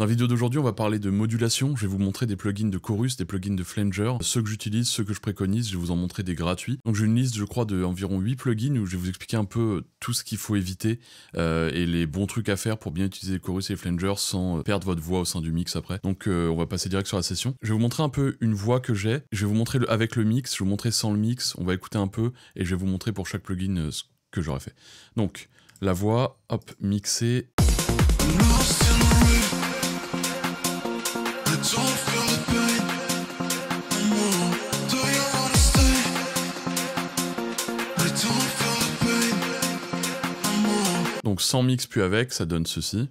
Dans la vidéo d'aujourd'hui, on va parler de modulation. Je vais vous montrer des plugins de chorus, des plugins de flanger, ceux que j'utilise, ceux que je préconise. Je vais vous en montrer des gratuits. Donc j'ai une liste, je crois, d'environ 8 plugins où je vais vous expliquer un peu tout ce qu'il faut éviter et les bons trucs à faire pour bien utiliser les chorus et les flangers sans perdre votre voix au sein du mix après. Donc on va passer direct sur la session. Je vais vous montrer un peu une voix que j'ai. Je vais vous montrer avec le mix, je vais vous montrer sans le mix. On va écouter un peu et je vais vous montrer pour chaque plugin ce que j'aurais fait. Donc la voix, hop, mixée. Donc sans mix puis avec, ça donne ceci.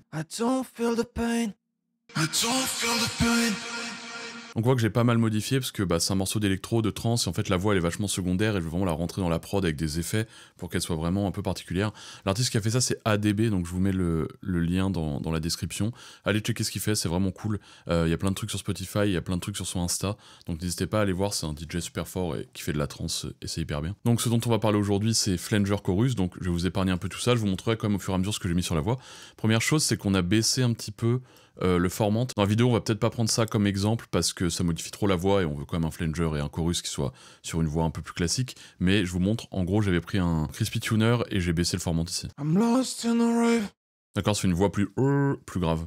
Donc on voit que j'ai pas mal modifié parce que c'est un morceau d'électro, de trance, et en fait la voix elle est vachement secondaire et je veux vraiment la rentrer dans la prod avec des effets pour qu'elle soit vraiment un peu particulière. L'artiste qui a fait ça c'est ADB, donc je vous mets le lien dans la description. Allez checker ce qu'il fait, c'est vraiment cool. Il y a plein de trucs sur Spotify, il y a plein de trucs sur son Insta, donc n'hésitez pas à aller voir, c'est un DJ super fort et qui fait de la trance et c'est hyper bien. Donc ce dont on va parler aujourd'hui c'est Flanger Chorus, donc je vais vous épargner un peu tout ça, je vous montrerai quand même au fur et à mesure ce que j'ai mis sur la voix. Première chose c'est qu'on a baissé un petit peu le formant. Dans la vidéo, on va peut-être pas prendre ça comme exemple parce que ça modifie trop la voix et on veut quand même un flanger et un chorus qui soit sur une voix un peu plus classique. Mais je vous montre, en gros, j'avais pris un crispy tuner et j'ai baissé le formant ici. D'accord, c'est une voix plus grave.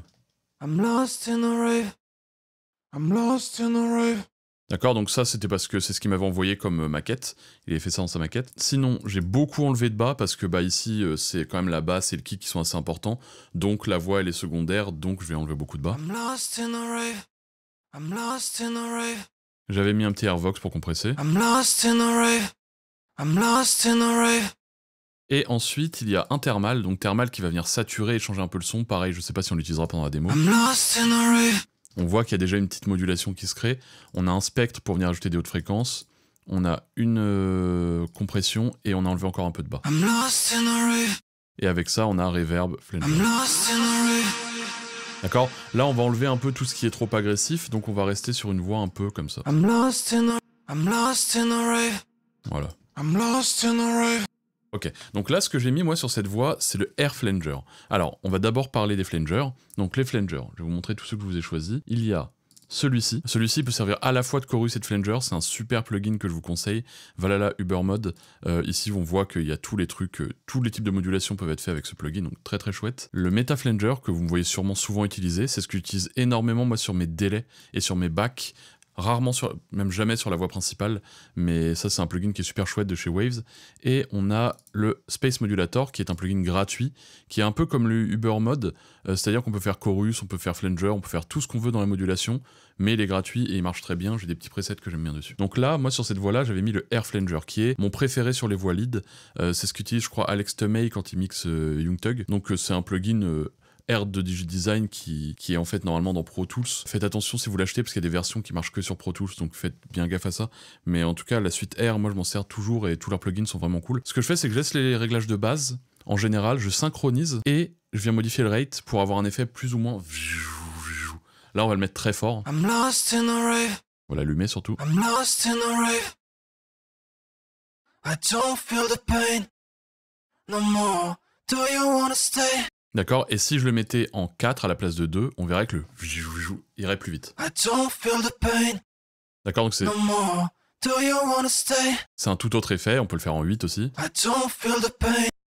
D'accord, donc ça c'était parce que c'est ce qu'il m'avait envoyé comme maquette, il avait fait ça dans sa maquette. Sinon, j'ai beaucoup enlevé de bas parce que ici c'est quand même la basse et le kick qui sont assez importants, donc la voix elle est secondaire, donc je vais enlever beaucoup de bas. J'avais mis un petit airvox pour compresser. Et ensuite il y a un thermal, donc thermal qui va venir saturer et changer un peu le son, pareil je sais pas si on l'utilisera pendant la démo. On voit qu'il y a déjà une petite modulation qui se crée. On a un spectre pour venir ajouter des hautes fréquences. On a une compression et on a enlevé encore un peu de bas. Et avec ça, on a un reverb flanger. D'accord? Là, on va enlever un peu tout ce qui est trop agressif, donc on va rester sur une voix un peu comme ça. Voilà. Ok, donc là ce que j'ai mis moi sur cette voix, c'est le air flanger. Alors, on va d'abord parler des flangers. Donc les flangers, je vais vous montrer tous ceux que je vous ai choisis. Il y a celui-ci. Celui-ci peut servir à la fois de chorus et de flanger, c'est un super plugin que je vous conseille. Valhalla Ubermod. Ici on voit qu'il y a tous les trucs, tous les types de modulation peuvent être faits avec ce plugin, donc très très chouette. Le Meta Flanger, que vous me voyez sûrement souvent utiliser, c'est ce que j'utilise énormément moi sur mes délais et sur mes backs. Rarement même jamais sur la voix principale, mais ça c'est un plugin qui est super chouette de chez Waves. Et on a le Space Modulator qui est un plugin gratuit, qui est un peu comme le Ubermod, c'est-à-dire qu'on peut faire chorus, on peut faire flanger, on peut faire tout ce qu'on veut dans la modulation, mais il est gratuit et il marche très bien, j'ai des petits presets que j'aime bien dessus. Donc là, moi sur cette voix-là, j'avais mis le Air Flanger, qui est mon préféré sur les voix lead, c'est ce qu'utilise je crois Alex Tumey quand il mixe Young Thug, donc c'est un plugin Air de Digidesign qui est en fait normalement dans Pro Tools. Faites attention si vous l'achetez parce qu'il y a des versions qui marchent que sur Pro Tools, donc faites bien gaffe à ça. Mais en tout cas, la suite Air, moi je m'en sers toujours et tous leurs plugins sont vraiment cool. Ce que je fais, c'est que je laisse les réglages de base. En général, je synchronise et je viens modifier le rate pour avoir un effet plus ou moins... Là, on va le mettre très fort. On va l'allumer surtout. D'accord, et si je le mettais en 4 à la place de 2, on verrait que le irait plus vite. D'accord, donc c'est un tout autre effet, on peut le faire en 8 aussi.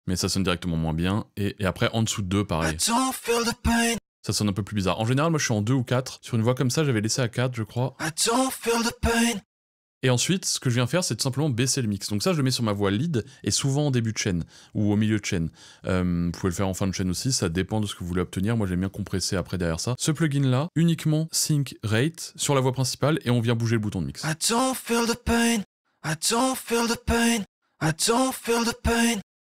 Mais ça sonne directement moins bien, et après en dessous de 2, pareil. Ça sonne un peu plus bizarre. En général, moi je suis en 2 ou 4. Sur une voix comme ça, j'avais laissé à 4, je crois. Et ensuite, ce que je viens faire, c'est tout simplement baisser le mix. Donc ça, je le mets sur ma voix lead, et souvent en début de chaîne, ou au milieu de chaîne. Vous pouvez le faire en fin de chaîne aussi, ça dépend de ce que vous voulez obtenir. Moi, j'aime bien compresser après derrière ça. Ce plugin-là, uniquement sync rate sur la voix principale, et on vient bouger le bouton de mix.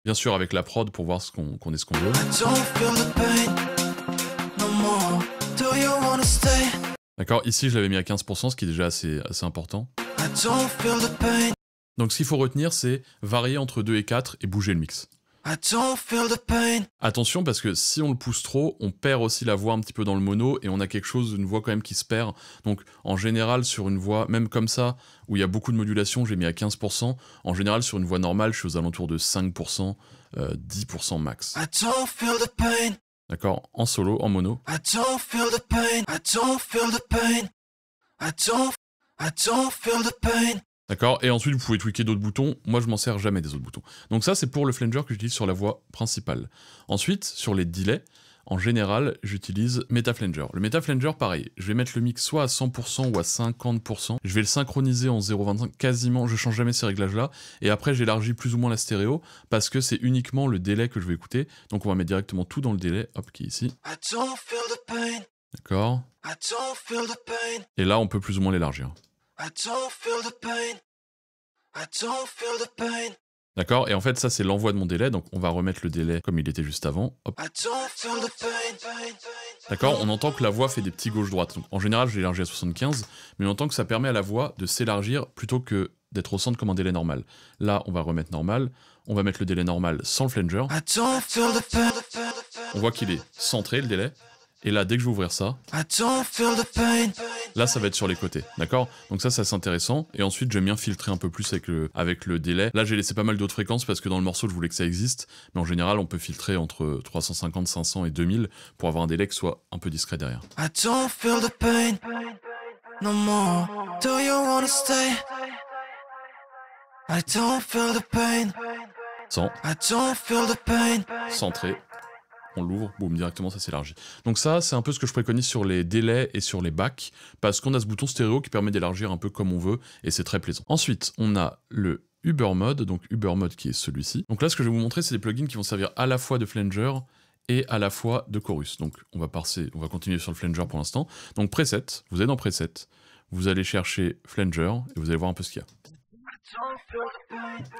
Bien sûr, avec la prod pour voir qu'on est ce qu'on veut. D'accord, ici je l'avais mis à 15%, ce qui est déjà assez important. Donc ce qu'il faut retenir, c'est varier entre 2 et 4 et bouger le mix. Attention parce que si on le pousse trop, on perd aussi la voix un petit peu dans le mono et on a quelque chose, une voix quand même qui se perd. Donc en général sur une voix, même comme ça, où il y a beaucoup de modulation, j'ai mis à 15%. En général sur une voix normale, je suis aux alentours de 5%, 10% max. D'accord, en solo, en mono. I don't feel the pain. I don't feel the pain. I don't feel the pain. D'accord, et ensuite vous pouvez tweaker d'autres boutons. Moi je m'en sers jamais des autres boutons. Donc ça c'est pour le flanger que j'utilise sur la voix principale. Ensuite, sur les delays, en général, j'utilise MetaFlanger. Le MetaFlanger, pareil, je vais mettre le mix soit à 100% ou à 50%. Je vais le synchroniser en 0.25, quasiment, je change jamais ces réglages-là. Et après, j'élargis plus ou moins la stéréo, parce que c'est uniquement le délai que je vais écouter. Donc on va mettre directement tout dans le délai, hop, qui est ici. D'accord. Et là, on peut plus ou moins l'élargir. D'accord, et en fait ça c'est l'envoi de mon délai, donc on va remettre le délai comme il était juste avant. Hop. D'accord, on entend que la voix fait des petits gauche-droite. Donc en général je l'élargis à 75, mais on entend que ça permet à la voix de s'élargir plutôt que d'être au centre comme un délai normal. Là on va remettre normal, on va mettre le délai normal sans le flanger. On voit qu'il est centré le délai. Et là, dès que je vais ouvrir ça, là, ça va être sur les côtés, d'accord? Donc ça, c'est assez intéressant. Et ensuite, j'aime bien filtrer un peu plus avec le délai. Là, j'ai laissé pas mal d'autres fréquences parce que dans le morceau, je voulais que ça existe. Mais en général, on peut filtrer entre 350, 500 et 2000 pour avoir un délai qui soit un peu discret derrière. I don't feel the pain no more. Do you wanna stay? I don't feel the pain. Sans. I don't feel the pain. Centré. On l'ouvre, boum, directement ça s'élargit. Donc ça, c'est un peu ce que je préconise sur les délais et sur les backs, parce qu'on a ce bouton stéréo qui permet d'élargir un peu comme on veut, et c'est très plaisant. Ensuite, on a le Uber Mode, donc Uber Mode qui est celui-ci. Donc là, ce que je vais vous montrer, c'est des plugins qui vont servir à la fois de flanger et à la fois de chorus. Donc on va continuer sur le flanger pour l'instant. Donc preset, vous allez dans preset, vous allez chercher flanger, et vous allez voir un peu ce qu'il y a.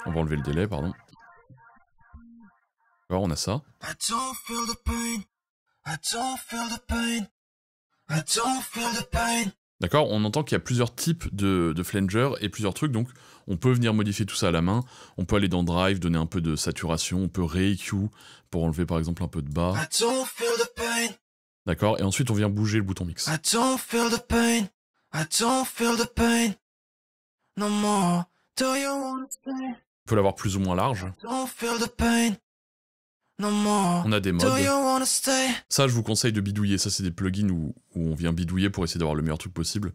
On va enlever le délai, pardon. Alors on a ça. D'accord, on entend qu'il y a plusieurs types de flanger et plusieurs trucs, donc on peut venir modifier tout ça à la main. On peut aller dans Drive, donner un peu de saturation, on peut re-EQ pour enlever par exemple un peu de bas. D'accord, et ensuite on vient bouger le bouton mix. On peut l'avoir plus ou moins large. On a des modes. Ça, je vous conseille de bidouiller. Ça, c'est des plugins où on vient bidouiller pour essayer d'avoir le meilleur truc possible.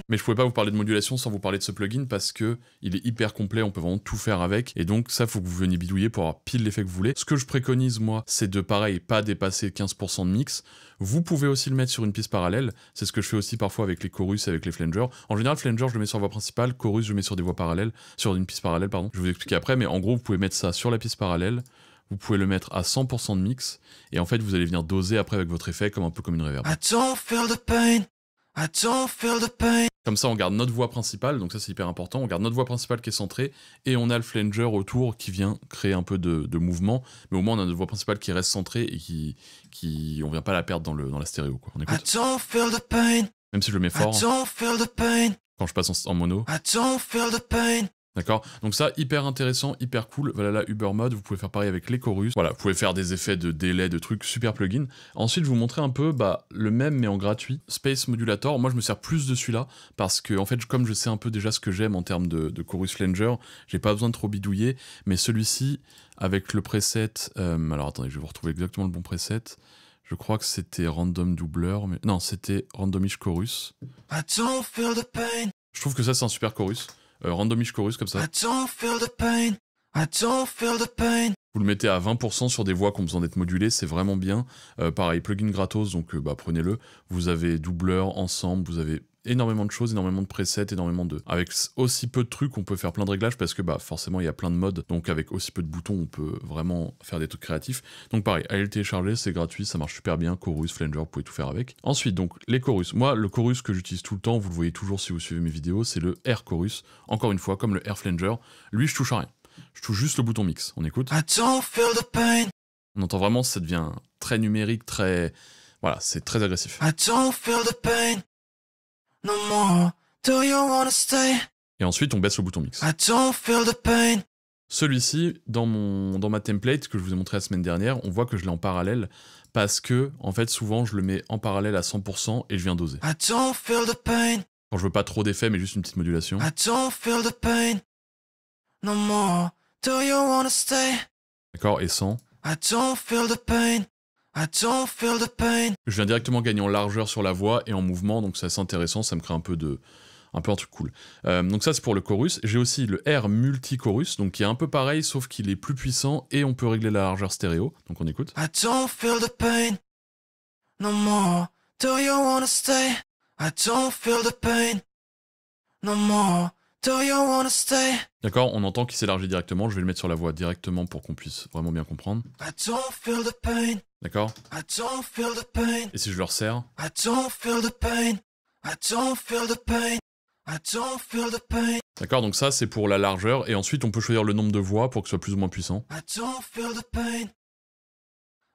Mais je pouvais pas vous parler de modulation sans vous parler de ce plugin parce que il est hyper complet, on peut vraiment tout faire avec. Et donc ça, faut que vous veniez bidouiller pour avoir pile l'effet que vous voulez. Ce que je préconise, moi, c'est de pareil, pas dépasser 15% de mix. Vous pouvez aussi le mettre sur une piste parallèle. C'est ce que je fais aussi parfois avec les chorus et avec les flangers. En général, flanger, je le mets sur la voix principale. Chorus, je le mets sur des voix parallèles. Sur une piste parallèle, pardon. Je vais vous expliquer après, mais en gros, vous pouvez mettre ça sur la piste parallèle. Vous pouvez le mettre à 100% de mix. Et en fait, vous allez venir doser après avec votre effet comme un peu comme une reverb. Comme ça, on garde notre voix principale, donc ça c'est hyper important, on garde notre voix principale qui est centrée, et on a le flanger autour qui vient créer un peu de mouvement, mais au moins on a notre voix principale qui reste centrée et on vient pas la perdre dans la stéréo, quoi. On écoute. Même si je le mets fort, quand je passe en mono. D'accord, donc ça, hyper intéressant, hyper cool. Voilà là, Uber Mode, vous pouvez faire pareil avec les chorus. Voilà, vous pouvez faire des effets de délai, de trucs, super plugin. Ensuite, je vais vous montrer un peu le même, mais en gratuit. Space Modulator, moi je me sers plus de celui-là, parce que en fait, comme je sais un peu déjà ce que j'aime en termes de chorus flanger, j'ai pas besoin de trop bidouiller, mais celui-ci, avec le preset... alors attendez, je vais vous retrouver exactement le bon preset. Je crois que c'était Random Doubler, mais... Non, c'était Randomish Chorus. Je trouve que ça, c'est un super chorus. Randomish chorus comme ça. Vous le mettez à 20% sur des voix qui ont besoin d'être modulées, c'est vraiment bien. Pareil, plugin gratos, donc prenez-le. Vous avez doubleur, ensemble, vous avez énormément de choses, énormément de presets, énormément de... Avec aussi peu de trucs, on peut faire plein de réglages parce que forcément il y a plein de modes, donc avec aussi peu de boutons, on peut vraiment faire des trucs créatifs. Donc pareil, allez le télécharger, c'est gratuit, ça marche super bien, chorus, flanger, vous pouvez tout faire avec. Ensuite, donc les chorus. Moi, le chorus que j'utilise tout le temps, vous le voyez toujours si vous suivez mes vidéos, c'est le Air chorus. Encore une fois, comme le Air flanger, lui je touche à rien. Je touche juste le bouton mix, on écoute. On entend vraiment, ça devient très numérique, très... Voilà, c'est très agressif. Et ensuite, on baisse le bouton mix. Celui-ci, dans ma template que je vous ai montré la semaine dernière, on voit que je l'ai en parallèle parce que, en fait, souvent, je le mets en parallèle à 100% et je viens doser. Quand je veux pas trop d'effets, mais juste une petite modulation. D'accord, et sans. I don't feel the pain. I don't feel the pain. Je viens directement gagner en largeur sur la voix et en mouvement, donc c'est assez intéressant, ça me crée un peu un truc cool. Donc ça c'est pour le chorus. J'ai aussi le R multi-chorus, donc qui est un peu pareil, sauf qu'il est plus puissant et on peut régler la largeur stéréo. Donc on écoute. I don't feel the pain no more. Do you wanna stay? I don't feel the pain no more. Do you wanna stay? D'accord, on entend qu'il s'élargit directement. Je vais le mettre sur la voix directement pour qu'on puisse vraiment bien comprendre. I don't feel the pain. D'accord. I don't feel the pain. Et si je le resserre? I don't feel the pain. I don't feel the pain. I don't feel the pain. D'accord, donc ça c'est pour la largeur, et ensuite on peut choisir le nombre de voix pour que ce soit plus ou moins puissant. I don't feel the pain.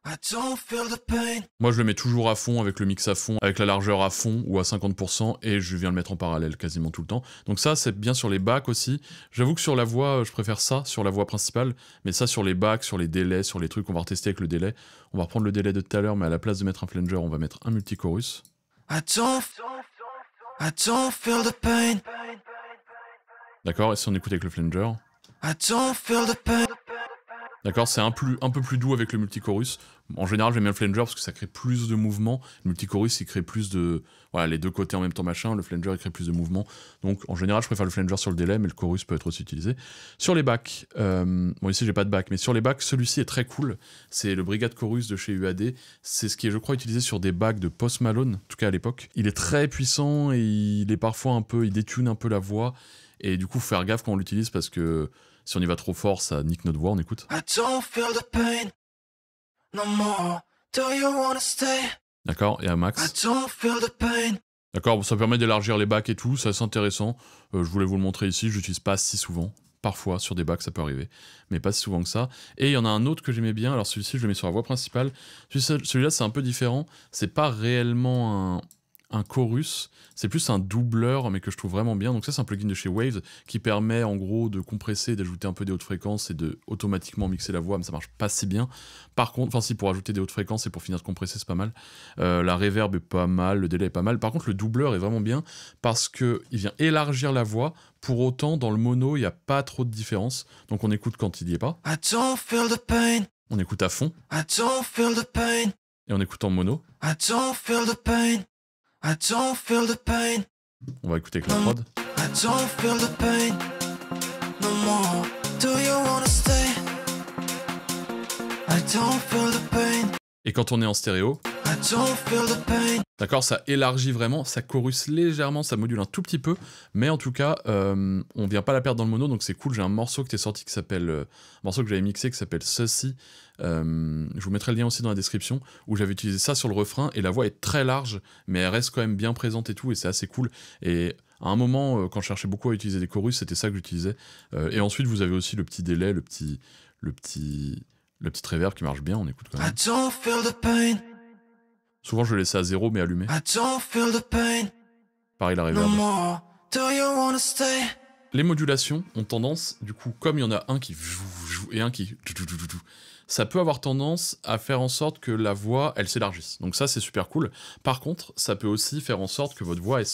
I don't feel the pain. Moi je le mets toujours à fond, avec le mix à fond, avec la largeur à fond ou à 50%, et je viens le mettre en parallèle quasiment tout le temps. Donc ça c'est bien sur les backs aussi. J'avoue que sur la voix, je préfère ça sur la voix principale, mais ça sur les backs, sur les délais, sur les trucs, on va retester avec le délai. On va reprendre le délai de tout à l'heure, mais à la place de mettre un flanger, on va mettre un multi-chorus. I don't feel the pain. D'accord, et si on écoute avec le flanger? I don't feel the pain. D'accord, c'est un peu plus doux avec le multichorus. En général, j'aime bien le flanger parce que ça crée plus de mouvement. Le multichorus, il crée plus de... Voilà, les deux côtés en même temps, machin. Le flanger, il crée plus de mouvement. Donc, en général, je préfère le flanger sur le délai, mais le chorus peut être aussi utilisé. Sur les backs, bon, ici, j'ai pas de back, mais sur les backs, celui-ci est très cool. C'est le Brigade Chorus de chez UAD. C'est ce qui est, je crois, utilisé sur des backs de Post Malone, en tout cas à l'époque. Il est très puissant et il est parfois un peu... Il détune un peu la voix. Et du coup, faut faire gaffe quand on l'utilise parce que... Si on y va trop fort, ça nique notre voix, on écoute. I don't feel the pain no more. Do you wanna stay? D'accord, et à I max. don't feel the pain. D'accord, ça permet d'élargir les backs et tout, c'est assez intéressant. Je voulais vous le montrer ici, je l'utilise pas si souvent. Parfois, sur des backs, ça peut arriver, mais pas si souvent que ça. Et il y en a un autre que j'aimais bien, alors celui-ci, je le mets sur la voix principale. Celui-là, c'est un peu différent. C'est pas réellement un chorus, c'est plus un doubleur, mais que je trouve vraiment bien. Donc ça, c'est un plugin de chez Waves qui permet en gros de compresser, d'ajouter un peu des hautes fréquences et de automatiquement mixer la voix, mais ça marche pas si bien. Par contre, enfin si, pour ajouter des hautes fréquences et pour finir de compresser, c'est pas mal. La reverb est pas mal, le délai est pas mal. Par contre, le doubleur est vraiment bien parce que il vient élargir la voix. Pour autant, dans le mono, il n'y a pas trop de différence. Donc on écoute quand il y est pas. I don't feel the pain. On écoute à fond. I don't feel the pain. Et on écoute en mono. I don't feel the pain. I don't feel the pain. On va écouter avec la prod. I don't feel the pain no more. Do you wanna stay? I don't feel the pain. Et quand on est en stéréo, I don't feel the pain. d'accord, ça élargit vraiment, ça chorus légèrement, ça module un tout petit peu, mais en tout cas, on vient pas la perdre dans le mono, donc c'est cool. J'ai un morceau qui est sorti qui s'appelle, un morceau que j'avais mixé qui s'appelle Ceci. Je vous mettrai le lien aussi dans la description, où j'avais utilisé ça sur le refrain, et la voix est très large, mais elle reste quand même bien présente et tout, et c'est assez cool. Et à un moment, quand je cherchais beaucoup à utiliser des chorus, c'était ça que j'utilisais. Et ensuite, vous avez aussi le petit délai, le petit reverb qui marche bien, on écoute quand I même. don't feel the pain. Souvent, je le laissais à 0, mais allumé. I don't feel the pain Pareil, la no reverb. more. Do you wanna stay? Les modulations ont tendance, du coup, comme il y en a un qui et un qui... Ça peut avoir tendance à faire en sorte que la voix, elle s'élargisse. Donc ça, c'est super cool. Par contre, ça peut aussi faire en sorte que votre voix, elle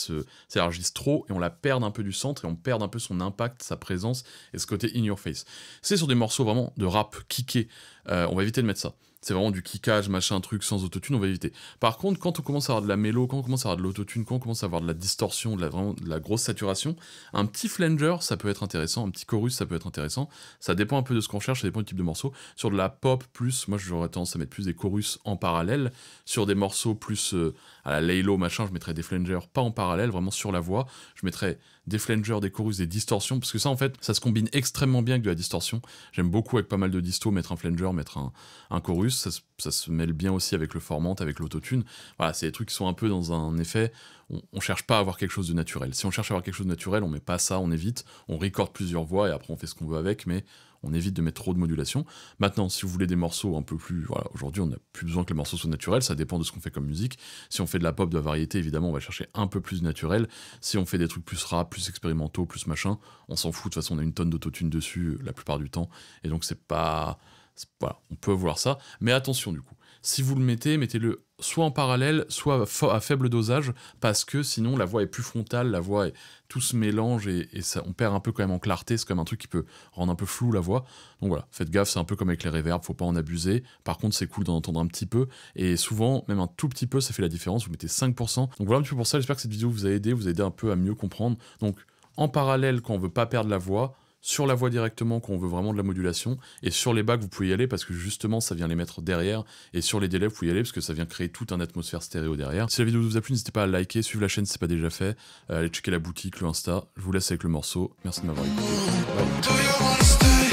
s'élargisse trop et on la perde un peu du centre et on perd un peu son impact, sa présence et ce côté in your face. C'est sur des morceaux vraiment de rap, kické, on va éviter de mettre ça. C'est vraiment du kickage, machin, truc, sans autotune, on va éviter. Par contre, quand on commence à avoir de la mélo, quand on commence à avoir de l'autotune, quand on commence à avoir de la distorsion, vraiment de la grosse saturation, un petit flanger, ça peut être intéressant, un petit chorus, ça peut être intéressant. Ça dépend un peu de ce qu'on cherche, ça dépend du type de morceau. Sur de la pop plus, moi j'aurais tendance à mettre plus des chorus en parallèle. Sur des morceaux plus à la Laylo, machin, je mettrais des flangers pas en parallèle, vraiment sur la voix. Je mettrais des flangers, des chorus, des distorsions, parce que ça en fait, ça se combine extrêmement bien avec de la distorsion. J'aime beaucoup avec pas mal de disto, mettre un flanger, mettre un chorus, ça se mêle bien aussi avec le formant, avec l'autotune. Voilà, c'est des trucs qui sont un peu dans un effet, on cherche pas à avoir quelque chose de naturel. Si on cherche à avoir quelque chose de naturel, on met pas ça, on évite, on recorde plusieurs voix et après on fait ce qu'on veut avec, mais on évite de mettre trop de modulation. Maintenant, si vous voulez des morceaux un peu plus... Voilà, aujourd'hui, on n'a plus besoin que les morceaux soient naturels, ça dépend de ce qu'on fait comme musique. Si on fait de la pop, de la variété, évidemment, on va chercher un peu plus naturel. Si on fait des trucs plus rap, plus expérimentaux, plus machin, on s'en fout, de toute façon, on a une tonne d'autotune dessus la plupart du temps, et donc c'est pas... Voilà, on peut voir ça, mais attention du coup. si vous le mettez, mettez-le soit en parallèle, soit à faible dosage, parce que sinon la voix est plus frontale, tout se mélange et ça, on perd un peu quand même en clarté, c'est quand même un truc qui peut rendre un peu flou la voix. Donc voilà, faites gaffe, c'est un peu comme avec les reverbs, faut pas en abuser. Par contre, c'est cool d'en entendre un petit peu, et souvent, même un tout petit peu, ça fait la différence, vous mettez 5%. Donc voilà un petit peu pour ça, j'espère que cette vidéo vous a aidé un peu à mieux comprendre. Donc en parallèle, quand on veut pas perdre la voix, sur la voix directement quand on veut vraiment de la modulation, et sur les bacs vous pouvez y aller parce que justement ça vient les mettre derrière, et sur les délais vous pouvez y aller parce que ça vient créer toute une atmosphère stéréo derrière. Si la vidéo vous a plu, n'hésitez pas à liker, suivre la chaîne si c'est pas déjà fait, allez checker la boutique, le Insta. Je vous laisse avec le morceau, merci de m'avoir écouté. Bye.